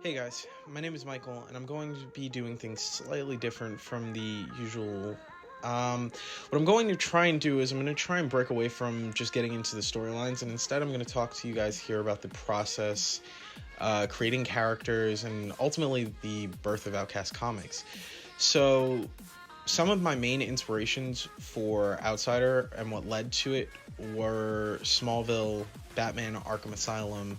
Hey guys, my name is Michael, and I'm going to be doing things slightly different from the usual. What I'm going to try and do is I'm going to try and break away from just getting into the storylines, and instead I'm going to talk to you guys here about the process, creating characters, and ultimately the birth of OutCast Comics. So, some of my main inspirations for Outsider and what led to it were Smallville, Batman Arkham Asylum,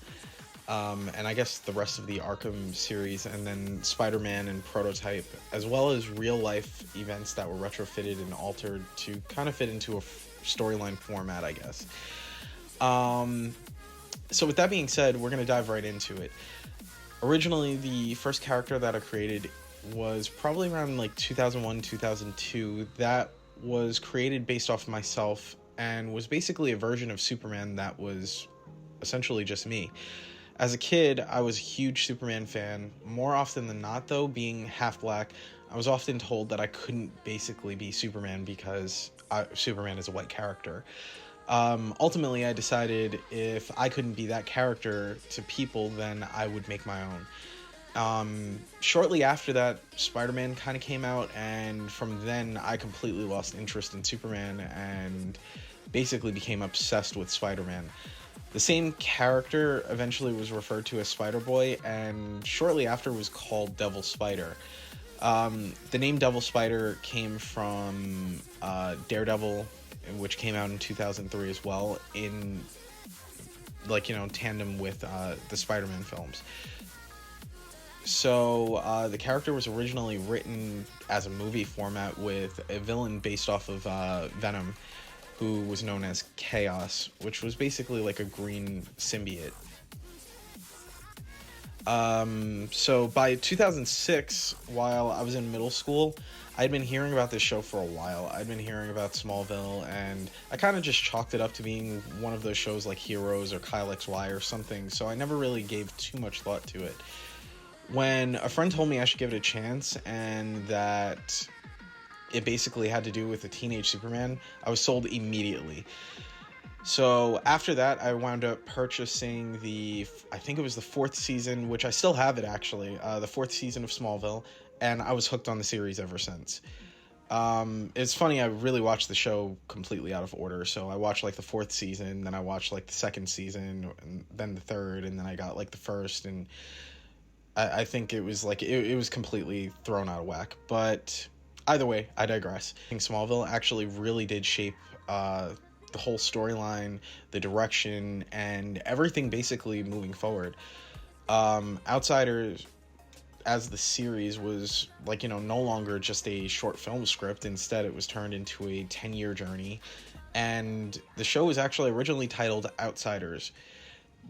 and I guess the rest of the Arkham series, and then Spider-Man and Prototype, as well as real-life events that were retrofitted and altered to kind of fit into a storyline format, I guess. So with that being said, we're going to dive right into it. Originally, the first character that I created was probably around like 2001, 2002. That was created based off myself and was basically a version of Superman that was essentially just me. As a kid, I was a huge Superman fan. More often than not, though, being half black, I was often told that I couldn't basically be Superman because Superman is a white character. Ultimately, I decided if I couldn't be that character to people, then I would make my own. Shortly after that, Spider-Man kind of came out, and from then, I completely lost interest in Superman and basically became obsessed with Spider-Man. The same character eventually was referred to as Spider-Boy, and shortly after was called Devil Spider. The name Devil Spider came from Daredevil, which came out in 2003 as well, in tandem with the Spider-Man films. So the character was originally written as a movie format with a villain based off of Venom, who was known as Chaos, which was basically like a green symbiote. So by 2006, while I was in middle school, I'd been hearing about this show for a while. I'd been hearing about Smallville, and I kind of just chalked it up to being one of those shows like Heroes or Kyle XY or something, so I never really gave too much thought to it. When a friend told me I should give it a chance, and that it basically had to do with a teenage Superman, I was sold immediately. So after that, I wound up purchasing I think it was the fourth season, which I still have it actually, the fourth season of Smallville, and I was hooked on the series ever since. It's funny, I really watched the show completely out of order. So I watched like the fourth season, then I watched like the second season, and then the third, and then I got like the first, and I think it was like, it was completely thrown out of whack. But either way, I digress. I think Smallville actually really did shape the whole storyline, the direction, and everything basically moving forward. Outsiders, as the series, was no longer just a short film script. Instead, it was turned into a 10-year journey, and the show was actually originally titled Outsiders.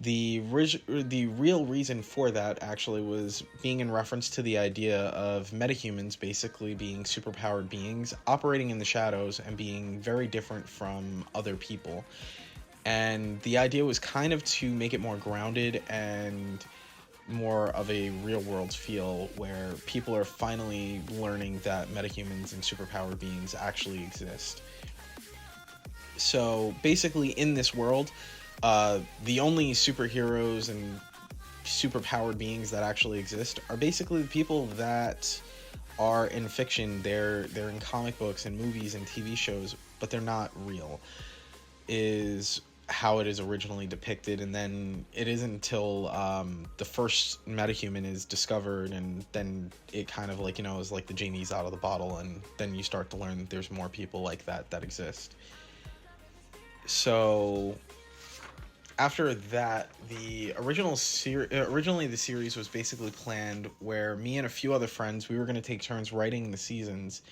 The real reason for that actually was being in reference to the idea of metahumans basically being superpowered beings operating in the shadows and being very different from other people. And the idea was kind of to make it more grounded and more of a real world feel, where people are finally learning that metahumans and superpowered beings actually exist. So basically, in this world, the only superheroes and superpowered beings that actually exist are basically the people that are in fiction. They're in comic books and movies and TV shows, but they're not real, is how it is originally depicted. And then it isn't until the first metahuman is discovered, and then it kind of is like the genie's out of the bottle, and then you start to learn that there's more people like that exist. So after that, originally the series was basically planned where me and a few other friends, we were going to take turns writing the seasons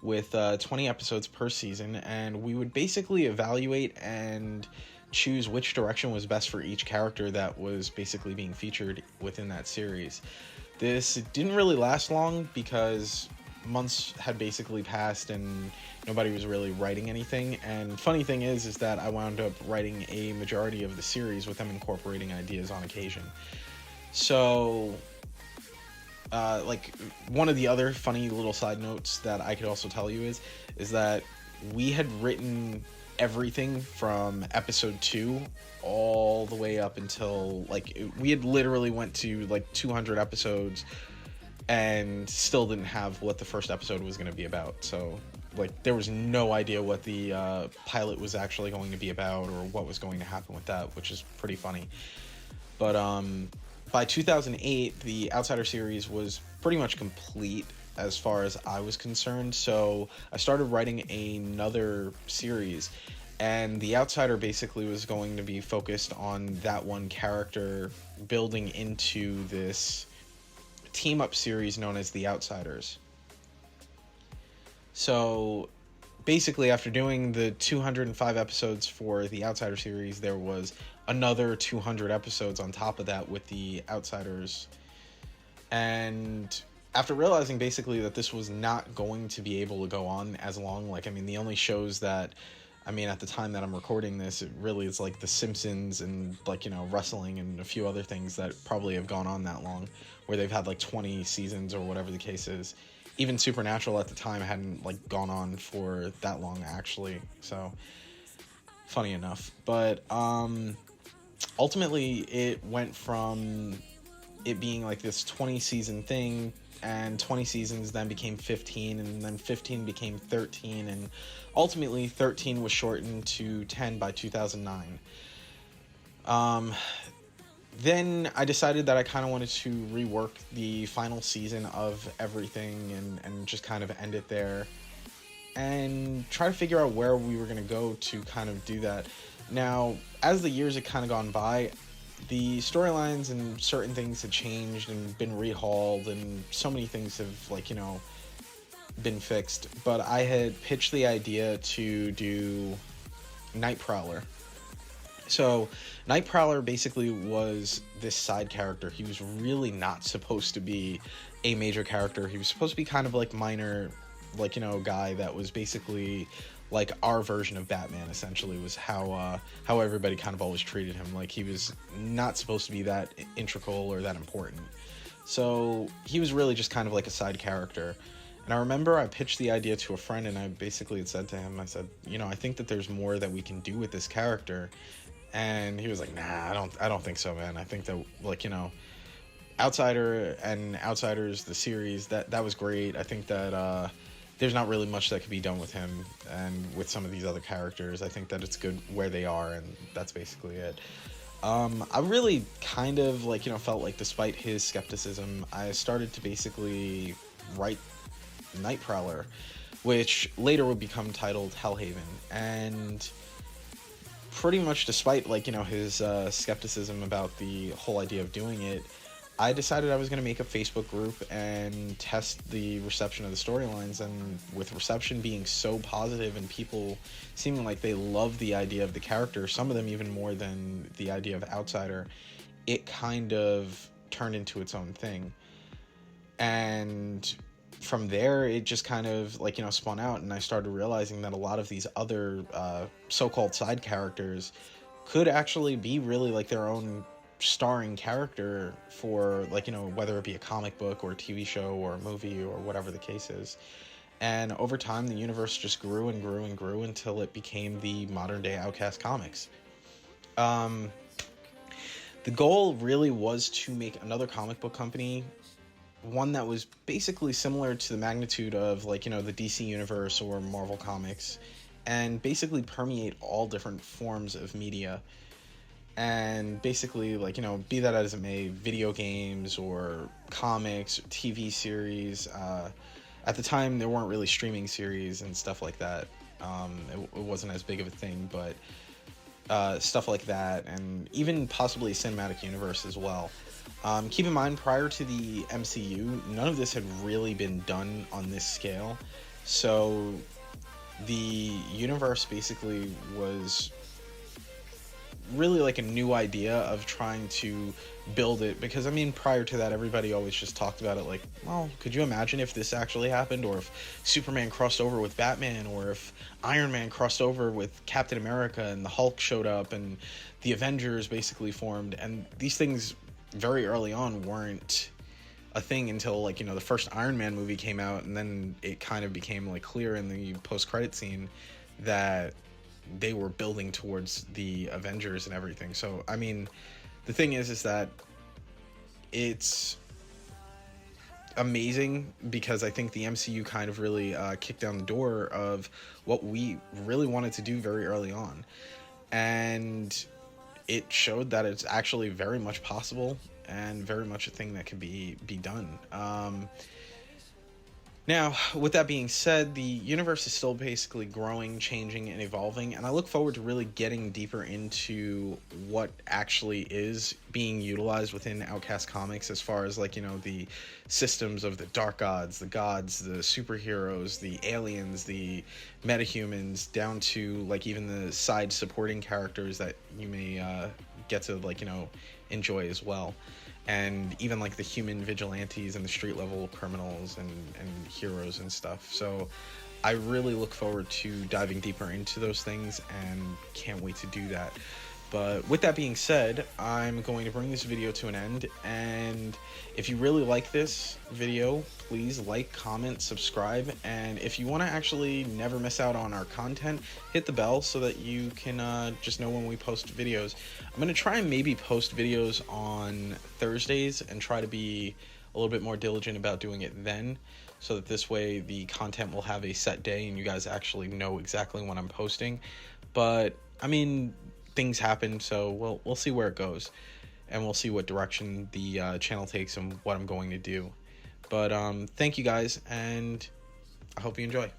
with 20 episodes per season, and we would basically evaluate and choose which direction was best for each character that was basically being featured within that series. This didn't really last long because months had basically passed and nobody was really writing anything. And funny thing is that I wound up writing a majority of the series with them incorporating ideas on occasion. So one of the other funny little side notes that I could also tell you is that we had written everything from episode 2 all the way up until we had literally went to 200 episodes and still didn't have what the first episode was going to be about. So there was no idea what the pilot was actually going to be about or what was going to happen with that, which is pretty funny. But by 2008, the Outsider series was pretty much complete as far as I was concerned. So I started writing another series, and the Outsider basically was going to be focused on that one character building into this team-up series known as The Outsiders. So basically, after doing the 205 episodes for the Outsider series, there was another 200 episodes on top of that with the Outsiders. And after realizing basically that this was not going to be able to go on as long, the only shows that, at the time that I'm recording this, it really is The Simpsons and wrestling and a few other things that probably have gone on that long, where they've had 20 seasons or whatever the case is. Even Supernatural at the time hadn't gone on for that long, actually. So funny enough. But ultimately it went from it being this 20 season thing, and 20 seasons then became 15, and then 15 became 13, and ultimately 13 was shortened to 10 by 2009. Then I decided that I kind of wanted to rework the final season of everything and just kind of end it there and try to figure out where we were going to go to kind of do that. Now, as the years had kind of gone by, the storylines and certain things had changed and been rehauled, and so many things have, been fixed. But I had pitched the idea to do Night Prowler. So Night Prowler basically was this side character. He was really not supposed to be a major character. He was supposed to be kind of minor, guy that was basically our version of Batman, essentially, was how everybody kind of always treated him. He was not supposed to be that integral or that important. So he was really just kind of a side character. And I remember I pitched the idea to a friend, and I basically had said to him, I said, I think that there's more that we can do with this character. And he was like, nah, I don't think so, man. I think that, Outsider and Outsiders, the series, that was great. I think that there's not really much that could be done with him and with some of these other characters. I think that it's good where they are, and that's basically it. I really kind of, felt despite his skepticism, I started to basically write Night Prowler, which later would become titled Hellhaven. And pretty much despite his skepticism about the whole idea of doing it, I decided I was going to make a Facebook group and test the reception of the storylines. And with reception being so positive and people seeming like they love the idea of the character, some of them even more than the idea of Outsider, it kind of turned into its own thing. And from there, it just kind of spun out, and I started realizing that a lot of these other so-called side characters could actually be really their own starring character for whether it be a comic book or a TV show or a movie or whatever the case is. And over time, the universe just grew and grew and grew until it became the modern day OutCast Comics. The goal really was to make another comic book company, one that was basically similar to the magnitude of the DC Universe or Marvel Comics, and basically permeate all different forms of media. And basically be that as it may, video games or comics, or TV series. At the time, there weren't really streaming series and stuff like that. It wasn't as big of a thing, but stuff like that, and even possibly a cinematic universe as well. Keep in mind, prior to the MCU, none of this had really been done on this scale. So the universe basically was really a new idea of trying to build it, because prior to that, everybody always just talked about it well, could you imagine if this actually happened, or if Superman crossed over with Batman, or if Iron Man crossed over with Captain America and the Hulk showed up and the Avengers basically formed. And these things very early on weren't a thing until the first Iron Man movie came out, and then it kind of became clear in the post-credit scene that they were building towards the Avengers and everything. So I mean, the thing is that it's amazing because I think the MCU kind of really kicked down the door of what we really wanted to do very early on, and it showed that it's actually very much possible and very much a thing that can be done. Now, with that being said, the universe is still basically growing, changing, and evolving, and I look forward to really getting deeper into what actually is being utilized within OutCast Comics as far as, like, you know, the systems of the dark gods, the superheroes, the aliens, the metahumans, down to, like, even the side supporting characters that you may get to, like, you know, enjoy as well. And even like the human vigilantes and the street level criminals and heroes and stuff. So I really look forward to diving deeper into those things and can't wait to do that. But with that being said, I'm going to bring this video to an end, and if you really like this video, please like, comment, subscribe, and if you want to actually never miss out on our content, hit the bell so that you can just know when we post videos. I'm going to try and maybe post videos on Thursdays and try to be a little bit more diligent about doing it then, so that this way the content will have a set day and you guys actually know exactly when I'm posting. But I mean, things happen, so we'll see where it goes, and we'll see what direction the channel takes and what I'm going to do. But thank you guys, and I hope you enjoy.